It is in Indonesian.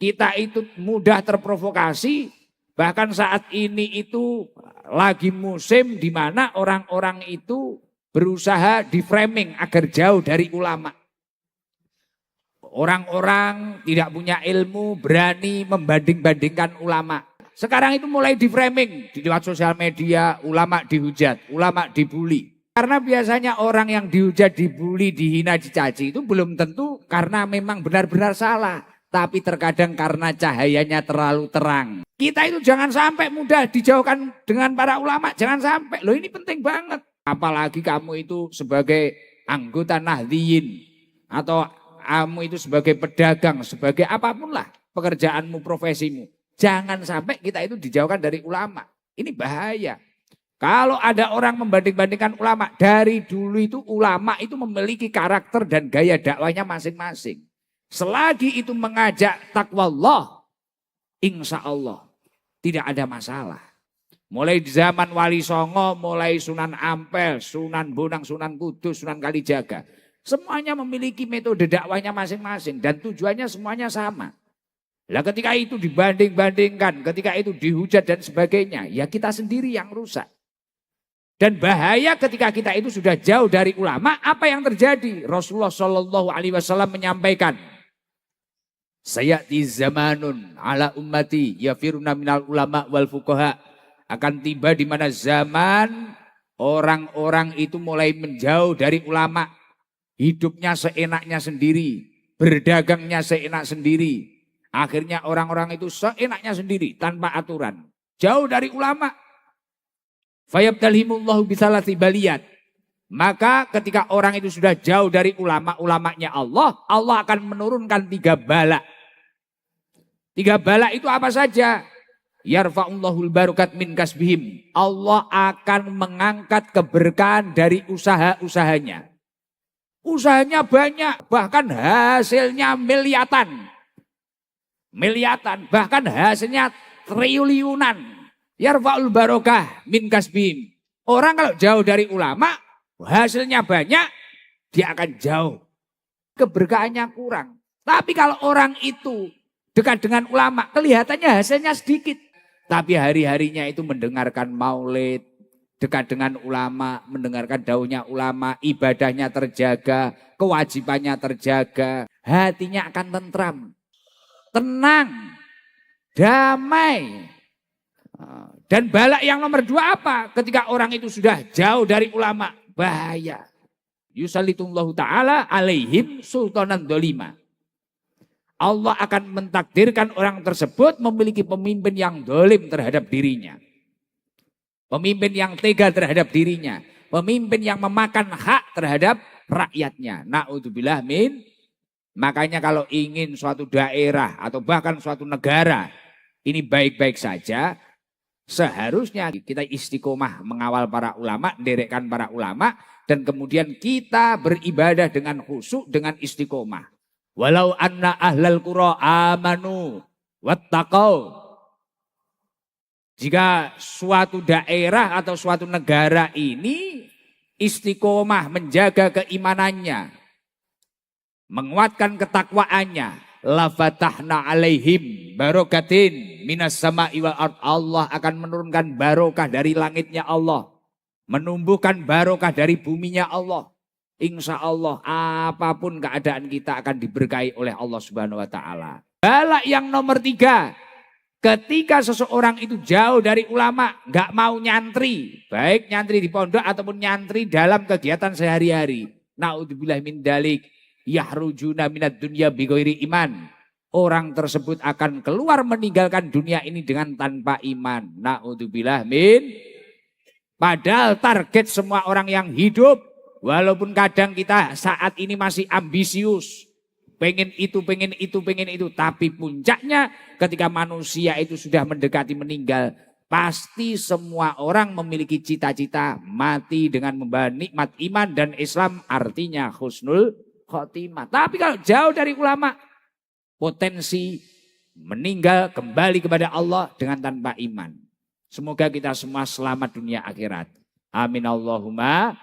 Kita itu mudah terprovokasi, bahkan saat ini itu lagi musim di mana orang-orang itu berusaha di framing agar jauh dari ulama. Orang-orang tidak punya ilmu berani membanding-bandingkan ulama. Sekarang itu mulai di framing di lewat sosial media, ulama dihujat, ulama dibully. Karena biasanya orang yang dihujat, dibully, dihina, dicaci itu belum tentu karena memang benar-benar salah. Tapi terkadang karena cahayanya terlalu terang. Kita itu jangan sampai mudah dijauhkan dengan para ulama. Jangan sampai. Loh ini penting banget. Apalagi kamu itu sebagai anggota Nahdliyin. Atau kamu itu sebagai pedagang, sebagai apapun lah pekerjaanmu, profesimu. Jangan sampai kita itu dijauhkan dari ulama. Ini bahaya. Kalau ada orang membanding-bandingkan ulama, dari dulu itu ulama itu memiliki karakter dan gaya dakwahnya masing-masing. Selagi itu mengajak takwa Allah, insya Allah tidak ada masalah. Mulai di zaman Wali Songo, mulai Sunan Ampel, Sunan Bonang, Sunan Kudus, Sunan Kalijaga. Semuanya memiliki metode dakwahnya masing-masing dan tujuannya semuanya sama. Lah ketika itu dibanding-bandingkan, ketika itu dihujat dan sebagainya, ya kita sendiri yang rusak. Dan bahaya ketika kita itu sudah jauh dari ulama, apa yang terjadi? Rasulullah Shallallahu Alaihi Wasallam menyampaikan, sayati zamanun ala ummati yafiruna minal ulama wal fuqaha. Akan tiba di mana zaman orang-orang itu mulai menjauh dari ulama. Hidupnya seenaknya sendiri, berdagangnya seenak sendiri. Akhirnya orang-orang itu seenaknya sendiri, tanpa aturan. Jauh dari ulama. Fayabtalhimullahu bisalati baliyat. Maka ketika orang itu sudah jauh dari ulama, ulamanya Allah, Allah akan menurunkan 3 bala. 3 bala itu apa saja? Yarfa'ullahul barokat min kasbihim. Allah akan mengangkat keberkahan dari usaha-usahanya. Usahanya banyak, bahkan hasilnya miliatan. Miliatan, bahkan hasilnya triliunan. Yarfa'ul barokah min kasbihim. Orang kalau jauh dari ulama, hasilnya banyak, dia akan jauh. Keberkahannya kurang. Tapi kalau orang itu dekat dengan ulama, kelihatannya hasilnya sedikit. Tapi hari-harinya itu mendengarkan maulid, dekat dengan ulama, mendengarkan dauhnya ulama, ibadahnya terjaga, kewajibannya terjaga, hatinya akan tentram, tenang, damai. Dan balak yang nomor 2 apa? Ketika orang itu sudah jauh dari ulama, bahaya. Yusallitullahu ta'ala alaihim sultanan dolima. Allah akan mentakdirkan orang tersebut memiliki pemimpin yang dolim terhadap dirinya. Pemimpin yang tega terhadap dirinya. Pemimpin yang memakan hak terhadap rakyatnya. Na'udzubillah min. Makanya kalau ingin suatu daerah atau bahkan suatu negara ini baik-baik saja, seharusnya kita istiqomah mengawal para ulama, menderekkan para ulama, dan kemudian kita beribadah dengan khusyuk, dengan istiqomah. Walau anna ahlal qura amanu wattaqau. Jika suatu daerah atau suatu negara ini istiqomah menjaga keimanannya, menguatkan ketakwaannya, la fatahna alaihim barokatin minas sama'i wal ard. Allah akan menurunkan barokah dari langitnya Allah, menumbuhkan barokah dari buminya Allah. Insya Allah apapun keadaan kita akan diberkahi oleh Allah Subhanahu wa ta'ala. Balak yang nomor 3, ketika seseorang itu jauh dari ulama, gak mau nyantri, baik nyantri di pondok ataupun nyantri dalam kegiatan sehari-hari. Na'udzubillah min dalik, yahrujuna minad dunya bighairi iman. Orang tersebut akan keluar meninggalkan dunia ini dengan tanpa iman. Na'udzubillah min. Padahal target semua orang yang hidup, walaupun kadang kita saat ini masih ambisius, pengen itu, pengen itu, pengen itu. Tapi puncaknya ketika manusia itu sudah mendekati meninggal, pasti semua orang memiliki cita-cita mati dengan membawa nikmat iman dan Islam, artinya husnul khotimah. Tapi kalau jauh dari ulama, potensi meninggal kembali kepada Allah dengan tanpa iman. Semoga kita semua selamat dunia akhirat. Amin Allahumma.